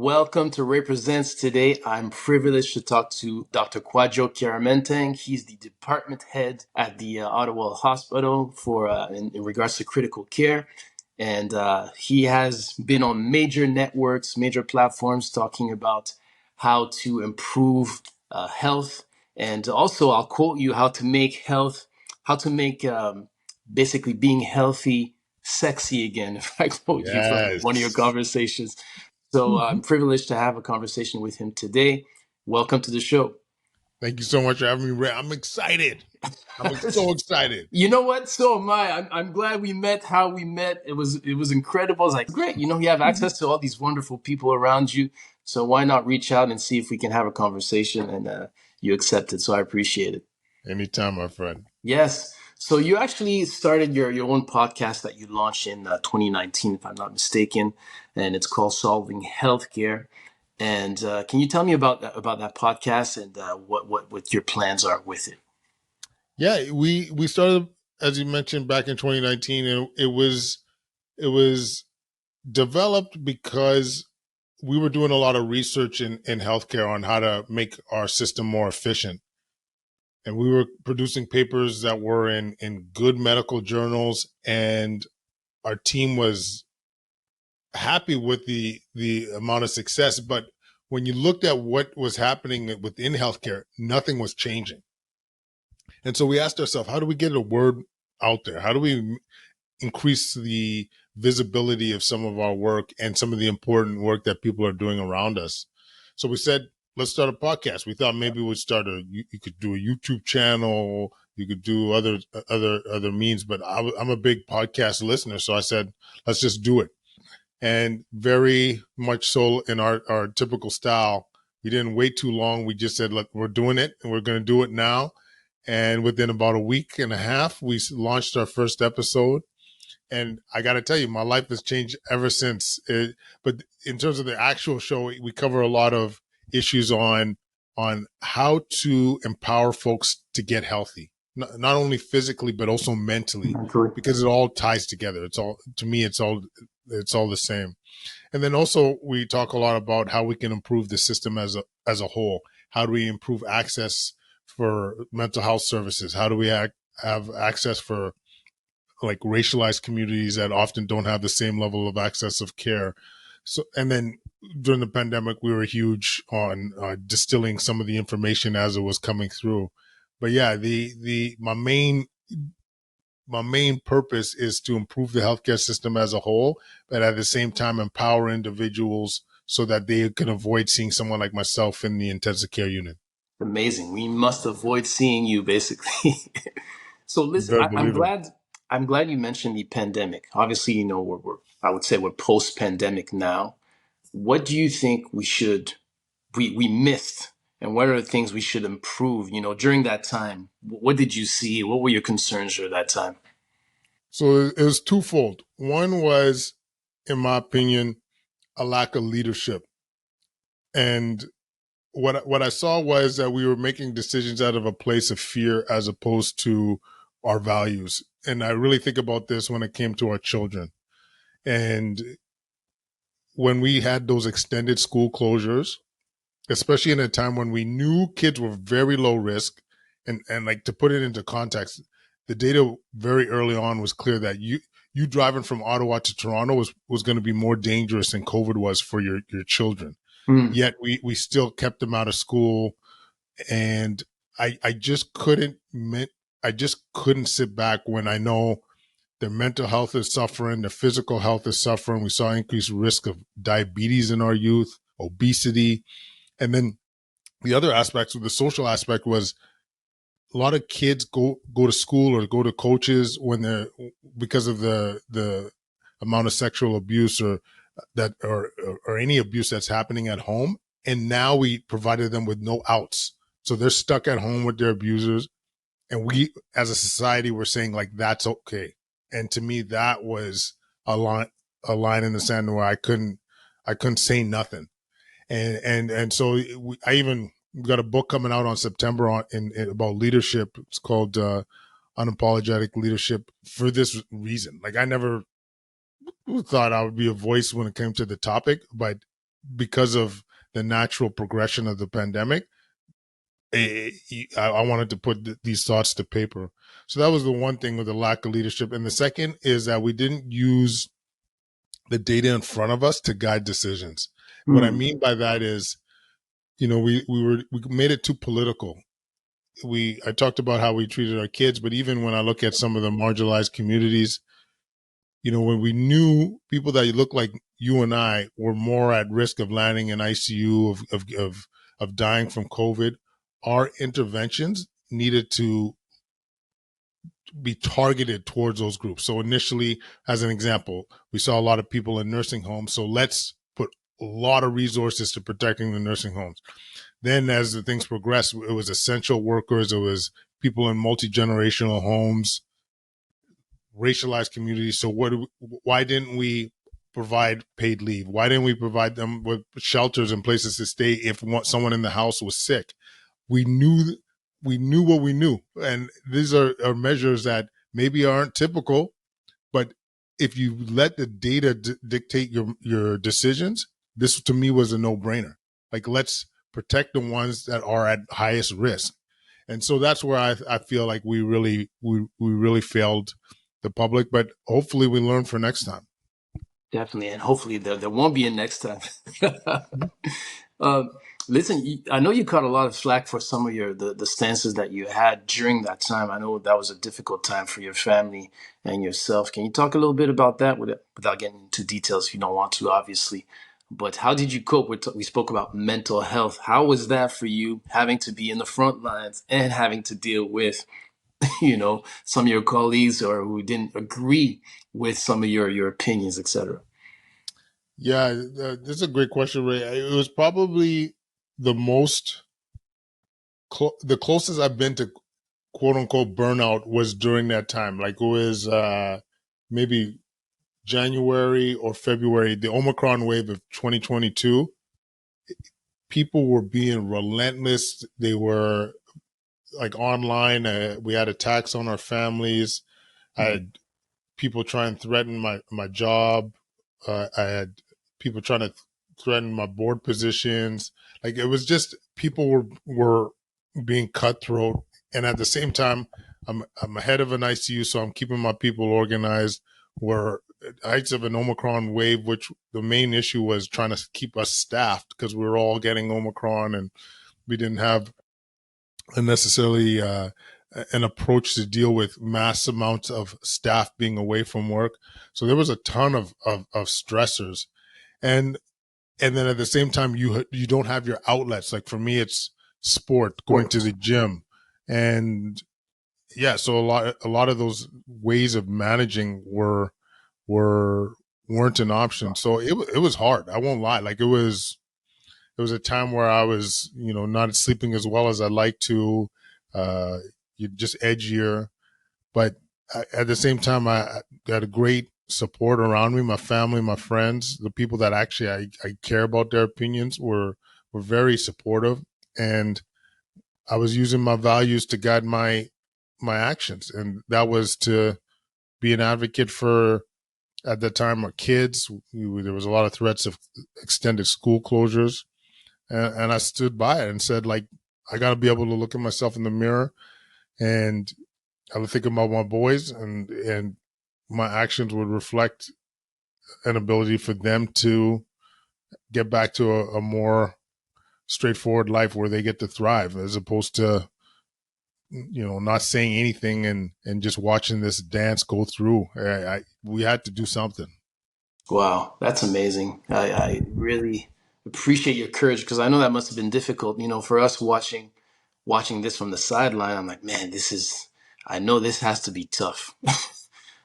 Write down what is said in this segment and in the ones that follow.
Welcome to Represents. Today, I'm privileged to talk to Dr. Kwadwo Kyeremanteng. He's the department head at the Ottawa Hospital for in regards to critical care. And he has been on major networks, major platforms talking about how to improve health. And also, I'll quote you how to make basically being healthy sexy again, if I quote you from one of your Yes. conversations. So I'm privileged to have a conversation with him today. Welcome to the show. Thank you so much for having me, Ray. I'm excited. I'm so excited. You know what? So am I. I'm glad we met. How we met, it was incredible. It's like great. You have access to all these wonderful people around you. So why not reach out and see if we can have a conversation? And you accepted, so I appreciate it. Anytime, my friend. Yes. So you actually started your own podcast that you launched in 2019, if I'm not mistaken, and it's called Solving Healthcare. And can you tell me about that podcast and what your plans are with it? Yeah, we started, as you mentioned, back in 2019, and it was developed because we were doing a lot of research in healthcare on how to make our system more efficient. And we were producing papers that were in good medical journals, and our team was happy with the amount of success. But when you looked at what was happening within healthcare, nothing was changing. And so we asked ourselves, how do we get a word out there? How do we increase the visibility of some of our work and some of the important work that people are doing around us? So we said, let's start a podcast. We thought maybe we'd you could do a YouTube channel, you could do other means, but I'm a big podcast listener. So I said, let's just do it. And very much so in our typical style, we didn't wait too long. We just said, look, we're doing it and we're going to do it now. And within about a week and a half, we launched our first episode. And I got to tell you, my life has changed ever since. But in terms of the actual show, we cover a lot of issues on how to empower folks to get healthy, not only physically, but also mentally, because it all ties together. It's all, to me, it's all the same. And then also we talk a lot about how we can improve the system as a whole. How do we improve access for mental health services? How do we have access for like racialized communities that often don't have the same level of access of care? So, and then during the pandemic, we were huge on distilling some of the information as it was coming through. But yeah, my main purpose is to improve the healthcare system as a whole, but at the same time empower individuals so that they can avoid seeing someone like myself in the intensive care unit. Amazing. We must avoid seeing you, basically. So You listen, better I'm believe it. glad. I'm glad you mentioned the pandemic. Obviously, we're I would say we're post-pandemic now. What do you think we missed, and what are the things we should improve? During that time, what did you see? What were your concerns during that time? So it was twofold. One was, in my opinion, a lack of leadership. And what I saw was that we were making decisions out of a place of fear as opposed to our values. And I really think about this when it came to our children. And when we had those extended school closures, especially in a time when we knew kids were very low risk, and like, to put it into context, the data very early on was clear that you driving from Ottawa to Toronto was going to be more dangerous than COVID was for your children. Mm. Yet we still kept them out of school. And I just couldn't sit back when I know their mental health is suffering, their physical health is suffering. We saw increased risk of diabetes in our youth, obesity. And then the other aspects of the social aspect was a lot of kids go to school or go to coaches when they're, because of the amount of sexual abuse or any abuse that's happening at home. And now we provided them with no outs. So they're stuck at home with their abusers. And we, as a society, were saying like, that's okay. And to me, that was a line in the sand where I couldn't say nothing. And so I even got a book coming out on September about leadership. It's called Unapologetic Leadership, for this reason. Like, I never thought I would be a voice when it came to the topic, but because of the natural progression of the pandemic, I wanted to put these thoughts to paper. So that was the one thing with the lack of leadership. And the second is that we didn't use the data in front of us to guide decisions. What I Hmm. mean by that is, we made it too political. I talked about how we treated our kids, but even when I look at some of the marginalized communities, when we knew people that look like you and I were more at risk of landing in ICU, of dying from COVID, our interventions needed to be targeted towards those groups. So initially, as an example, we saw a lot of people in nursing homes. So let's put a lot of resources to protecting the nursing homes. Then as the things progressed, it was essential workers, it was people in multi-generational homes, racialized communities. So why didn't we provide paid leave? Why didn't we provide them with shelters and places to stay if someone in the house was sick? We knew what we knew, and these are measures that maybe aren't typical, but if you let the data dictate your decisions, this to me was a no-brainer. Like, let's protect the ones that are at highest risk. And so that's where I feel like we really failed the public, but hopefully we learn for next time. Definitely, and hopefully there won't be a next time. Um, Listen, I know you caught a lot of flack for some of the stances that you had during that time. I know that was a difficult time for your family and yourself. Can you talk a little bit about that without getting into details if you don't want to, obviously? But how did you cope with? We spoke about mental health. How was that for you, having to be in the front lines and having to deal with, some of your colleagues or who didn't agree with some of your opinions, etc. Yeah, this is a great question, Ray. It was probably the most the closest I've been to quote unquote burnout was during that time. Like, it was maybe January or February, the Omicron wave of 2022. People were being relentless. They were like online. We had attacks on our families. I had people try and threaten my job. I had people trying to threaten my board positions. Like, it was just people were being cutthroat, and at the same time, I'm ahead of an ICU, so I'm keeping my people organized. We're at heights of an Omicron wave, which the main issue was trying to keep us staffed because we were all getting Omicron and we didn't have necessarily an approach to deal with mass amounts of staff being away from work. So there was a ton of stressors, and then at the same time you don't have your outlets. Like, for me, it's sport, going to the gym, and yeah. So a lot of those ways of managing weren't an option. So it was hard. I won't lie. Like, it was a time where I was, not sleeping as well as I'd like to. Uh, you just edgier, but at the same time, I got a great support around me. My family, my friends, the people that actually I care about their opinions were very supportive, and I was using my values to guide my actions, and that was to be an advocate for, at the time, our kids. There was a lot of threats of extended school closures, and I stood by it and said, like, I got to be able to look at myself in the mirror, and I would think about my boys, and my actions would reflect an ability for them to get back to a more straightforward life where they get to thrive, as opposed to not saying anything and just watching this dance go through. We had to do something. Wow, that's amazing. I really appreciate your courage because I know that must have been difficult. For us watching this from the sideline, I'm like, man, I know this has to be tough.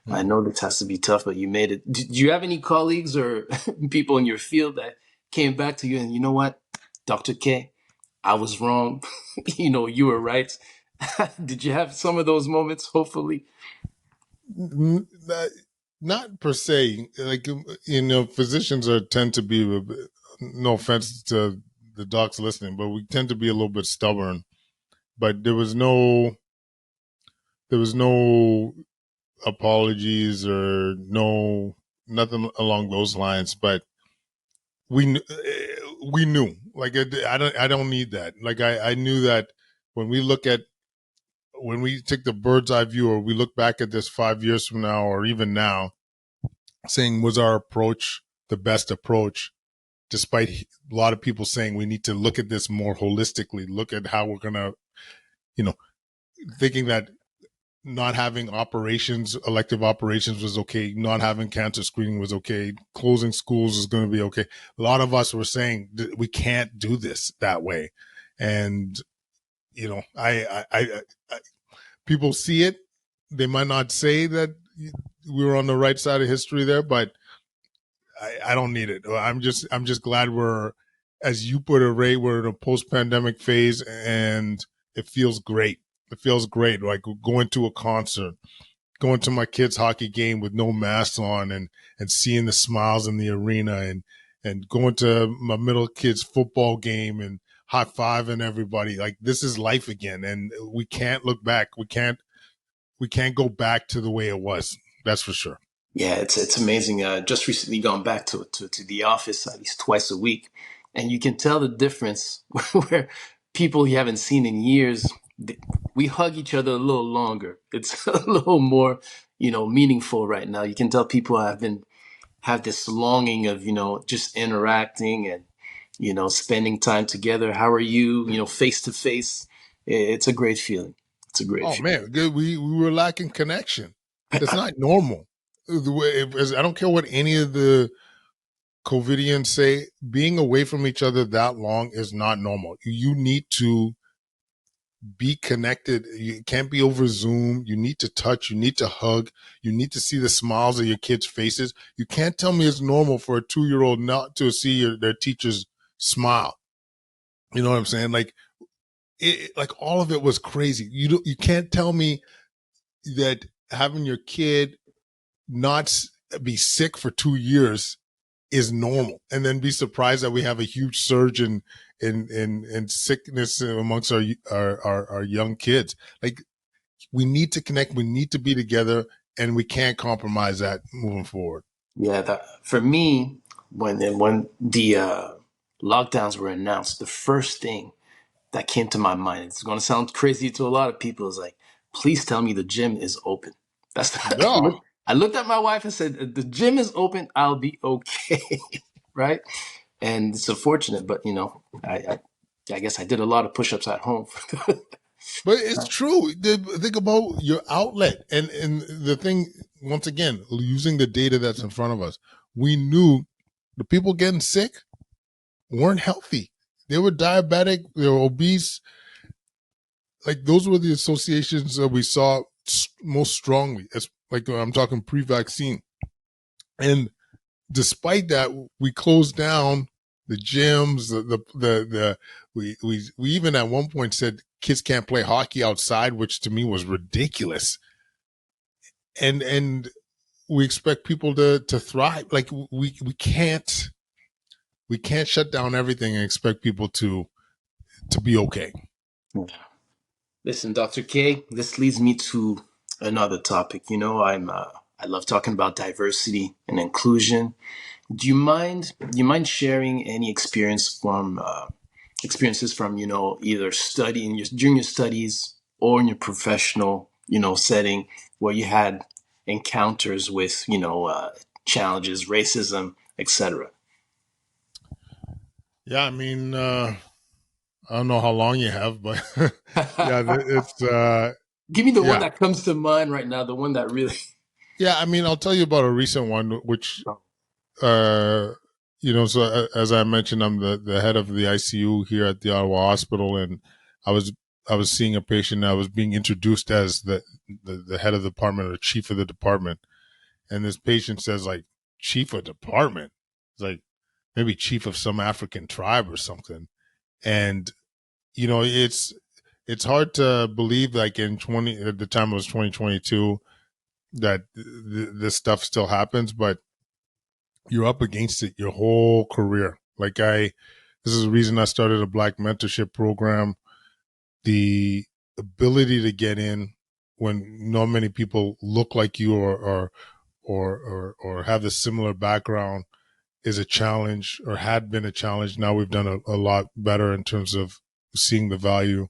I know this has to be tough, but you made it. Did you have any colleagues or people in your field that came back to you and, you know what, Dr. K, I was wrong. You were right. Did you have some of those moments, hopefully? Not per se. Like, physicians tend to be, no offense to the docs listening, but we tend to be a little bit stubborn. But there was no apologies or nothing along those lines. But we knew, like, I don't need that. Like, I knew that when we look at, when we take the bird's eye view, or we look back at this 5 years from now, or even now, saying, was our approach the best approach, despite a lot of people saying we need to look at this more holistically, look at how we're going to, you know, thinking that not having operations, elective operations was okay, not having cancer screening was okay, closing schools is going to be okay. A lot of us were saying we can't do this that way. And, you know, I people see it. They might not say that we were on the right side of history there, but I don't need it. I'm just glad we're, as you put it, Ray, we're in a post-pandemic phase, and it feels great. It feels great, like going to a concert, going to my kids' hockey game with no masks on, and seeing the smiles in the arena, and going to my middle kids' football game and high-fiving everybody. Like, this is life again, and we can't look back. We can't go back to the way it was. That's for sure. Yeah, it's amazing. Just recently gone back to the office at least twice a week, and you can tell the difference where people you haven't seen in years, we hug each other a little longer. It's a little more, meaningful right now. You can tell people have this longing of, just interacting and, spending time together. How are you? Face to face. It's a great feeling. It's a great Oh feeling. man, we were lacking connection. That's not normal. The way, I don't care what any of the COVIDians say, being away from each other that long is not normal. You need to be connected. You can't be over Zoom. You need to touch. You need to hug. You need to see the smiles of your kids' faces. You can't tell me it's normal for a 2-year-old not to see their teacher's smile. You know what I'm saying? Like, like all of it was crazy. You can't tell me that having your kid not be sick for 2 years is normal, and then be surprised that we have a huge surge in sickness amongst our young kids. Like, we need to connect, we need to be together, and we can't compromise that moving forward. Yeah, for me, when the lockdowns were announced, the first thing that came to my mind, it's going to sound crazy to a lot of people, is like, please tell me the gym is open. No, I looked at my wife and said, the gym is open, I'll be okay, right? And it's unfortunate, but I guess I did a lot of push-ups at home. but it's true. Think about your outlet, and the thing, once again, using the data that's in front of us, we knew the people getting sick weren't healthy. They were diabetic, they were obese. Like, those were the associations that we saw most strongly. As, like, I'm talking pre-vaccine, and despite that, we closed down the gyms. We even at one point said kids can't play hockey outside, which to me was ridiculous. And we expect people to thrive. Like, we can't shut down everything and expect people to be okay. Listen, Dr. K, this leads me to another topic. I love talking about diversity and inclusion. Do you mind sharing any experiences from either studying during your studies or in your professional setting where you had encounters with challenges, racism, etc. Yeah, I mean, I don't know how long you have, but yeah, it's Give me the one yeah, that comes to mind right now, the one that really. yeah. I mean, I'll tell you about a recent one, which uh, so as I mentioned, I'm the head of the ICU here at the Ottawa Hospital, and I was I was seeing a patient. I was being introduced as the head of the department or chief of the department, and this patient says, like, chief of department. It's like maybe chief of some African tribe or something, and it's hard to believe, like, in 20 at the time it was 2022, that this stuff still happens, but you're up against it your whole career. Like, this is the reason I started a Black mentorship program. The ability to get in when not many people look like you, or have the similar background, is a challenge or had been a challenge. Now we've done a lot better in terms of seeing the value.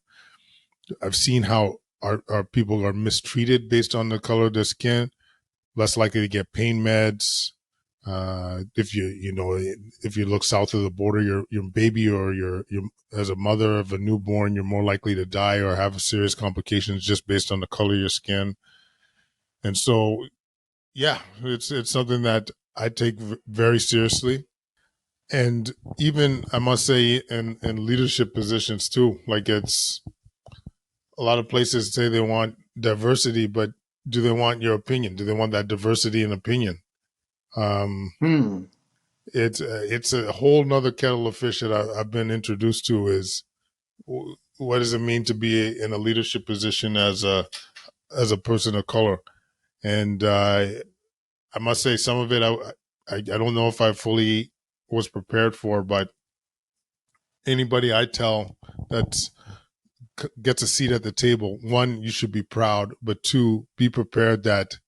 I've seen how our people are mistreated based on the color of their skin, less likely to get pain meds. If if you look south of the border, your baby or your as a mother of a newborn, you're more likely to die or have serious complications just based on the color of your skin. And so, yeah, it's something that I take very seriously. And even I must say in leadership positions too, like it's a lot of places say they want diversity, but do they want your opinion? Do they want that diversity in opinion? Um, Hmm. it's a whole nother kettle of fish that I've been introduced to is what does it mean to be in a leadership position as a person of color? And I must say some of it I don't know if I fully was prepared for, but anybody I tell that gets a seat at the table, one, you should be proud, but two, be prepared that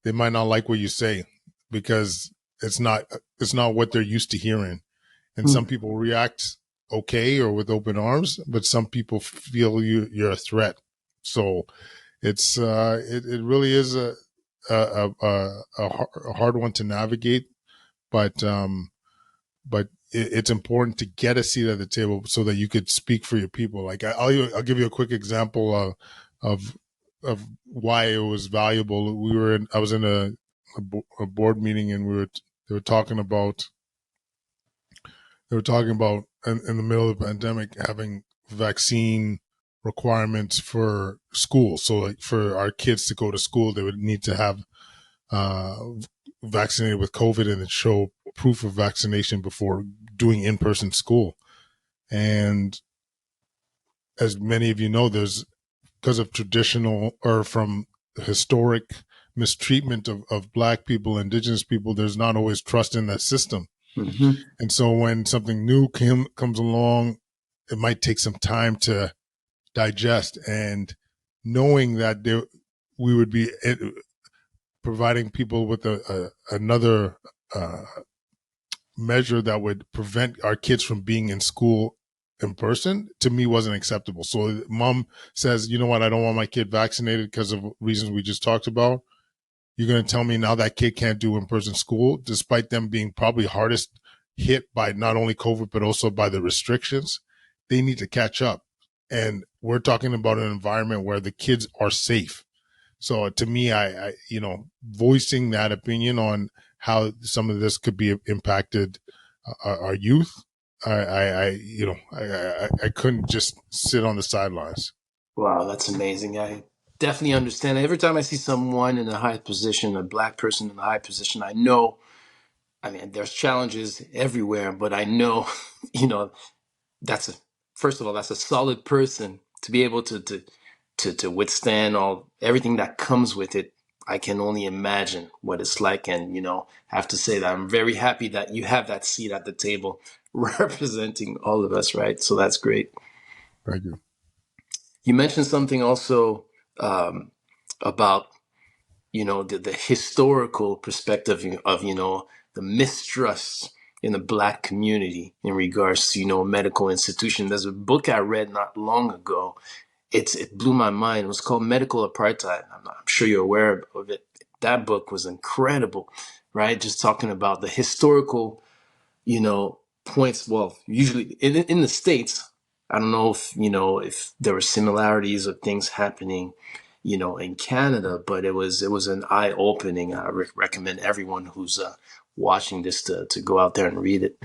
they might not like what you say because it's not what they're used to hearing. And Hmm. some people react okay or with open arms, but some people feel you're a threat. So it really is a hard one to navigate, but it's important to get a seat at the table so that you could speak for your people. Like I'll give you a quick example of of why it was valuable. I was in a board meeting and they were talking about in the middle of the pandemic having vaccine requirements for schools. So like for our kids to go to school, they would need to have uh, vaccinated with COVID and show proof of vaccination before doing in-person school. And as many of you know, there's because of traditional or from historic mistreatment of Black people, Indigenous people, there's not always trust in that system. Mm-hmm. And so when something new comes along, it might take some time to digest. And knowing that we would be providing people with another measure that would prevent our kids from being in school in person, to me wasn't acceptable. So mom says, you know what, I don't want my kid vaccinated because of reasons we just talked about. You're going to tell me now that kid can't do in-person school, despite them being probably hardest hit by not only COVID, but also by the restrictions. They need to catch up. And we're talking about an environment where the kids are safe. So to me, I voicing that opinion on how some of this could be impacted our youth, I couldn't just sit on the sidelines. Wow, that's amazing. I definitely understand. Every time I see someone in a high position, a Black person in a high position, I know, I mean, there's challenges everywhere, but I know, you know, that's a, first of all, that's a solid person to be able to withstand everything that comes with it. I can only imagine what it's like. And, I have to say that I'm very happy that you have that seat at the table representing all of us, right? So that's great. Thank you. You mentioned something also um, about the historical perspective of the mistrust in the Black community in regards to medical institution. There's a book I read not long ago. It blew my mind. It was called Medical Apartheid. I'm sure you're aware of it. That book was incredible, right? Just talking about the historical points. Well, usually in the States, I don't know if there were similarities of things happening, in Canada, but it was an eye opening. I recommend everyone who's watching this to go out there and read it.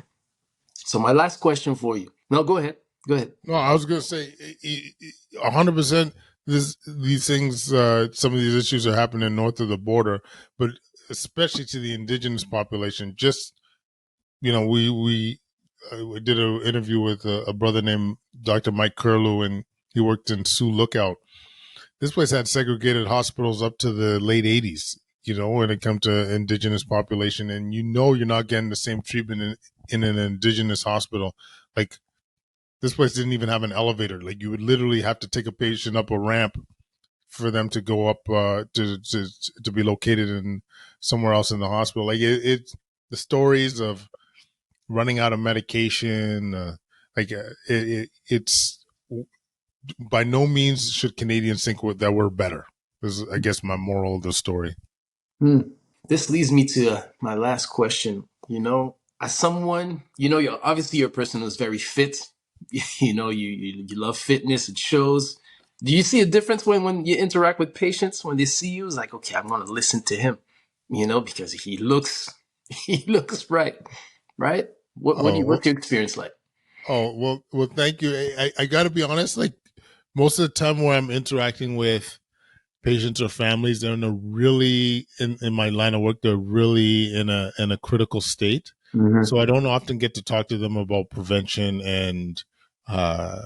So my last question for you. No, go ahead. Go ahead. No, I was going to say 100%. These things, some of these issues are happening north of the border, but especially to the indigenous population. Just we did an interview with a brother named Dr. Mike Curlew, and he worked in Sioux Lookout. This place had segregated hospitals up to the late '80s. When it comes to indigenous population, and you're not getting the same treatment in an indigenous hospital. Like this place didn't even have an elevator. Like you would literally have to take a patient up a ramp for them to go up to be located in somewhere else in the hospital. Like the stories of running out of medication. It's by no means should Canadians think that we're better. This is, I guess, my moral of the story. Hmm. This leads me to my last question. As someone, you're obviously you're a person who's very fit. You love fitness. It shows. Do you see a difference when you interact with patients when they see you? It's like, okay, I'm going to listen to him, because he looks he looks right, right? What's your experience like? Well, thank you. I got to be honest. Like most of the time, when I'm interacting with patients or families, they're in a really in my line of work. They're really in a critical state. Mm-hmm. So I don't often get to talk to them about prevention uh,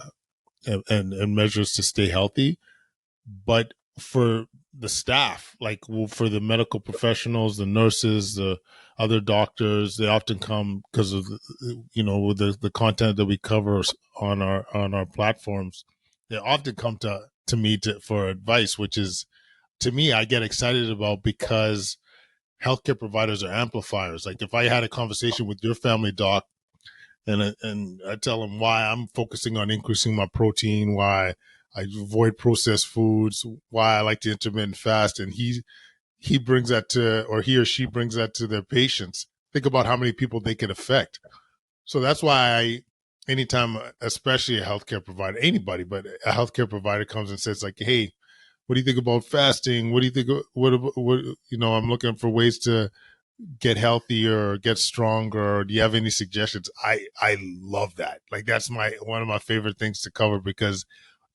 and measures to stay healthy. But for the staff, like for the medical professionals, the nurses, the other doctors, they often come because of with the content that we cover on our platforms. They often come to me for advice, which is to me I get excited about because healthcare providers are amplifiers. Like if I had a conversation with your family doc and I tell him why I'm focusing on increasing my protein, why I avoid processed foods, why I like to intermittent fast, and he brings that to, or he or she brings that to their patients. Think about how many people they could affect. So that's why anytime, especially a healthcare provider, anybody, but a healthcare provider comes and says like, hey, what do you think about fasting? What do you think? What I'm looking for ways to get healthier or get stronger. Do you have any suggestions? I love that. Like that's one of my favorite things to cover because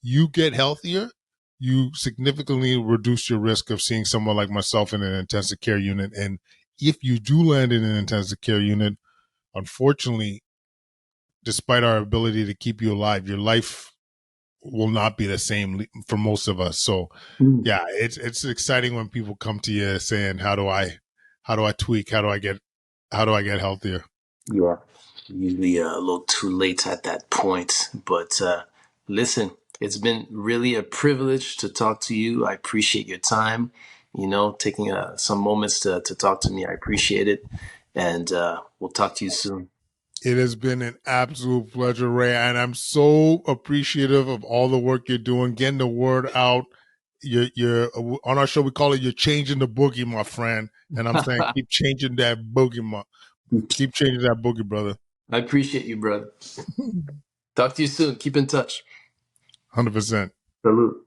you get healthier, you significantly reduce your risk of seeing someone like myself in an intensive care unit. And if you do land in an intensive care unit, unfortunately, despite our ability to keep you alive, your life will not be the same for most of us. So yeah, it's exciting when people come to you saying, how do I tweak? How do I get healthier? Yeah, usually a little too late at that point. But listen, it's been really a privilege to talk to you. I appreciate your time, taking some moments to talk to me. I appreciate it. And we'll talk to you soon. It has been an absolute pleasure, Ray, and I'm so appreciative of all the work you're doing, getting the word out. You're on our show. We call it "You're changing the boogie," my friend, and I'm saying keep changing that boogie, keep changing that boogie, brother. I appreciate you, brother. Talk to you soon. Keep in touch. 100%. Salute.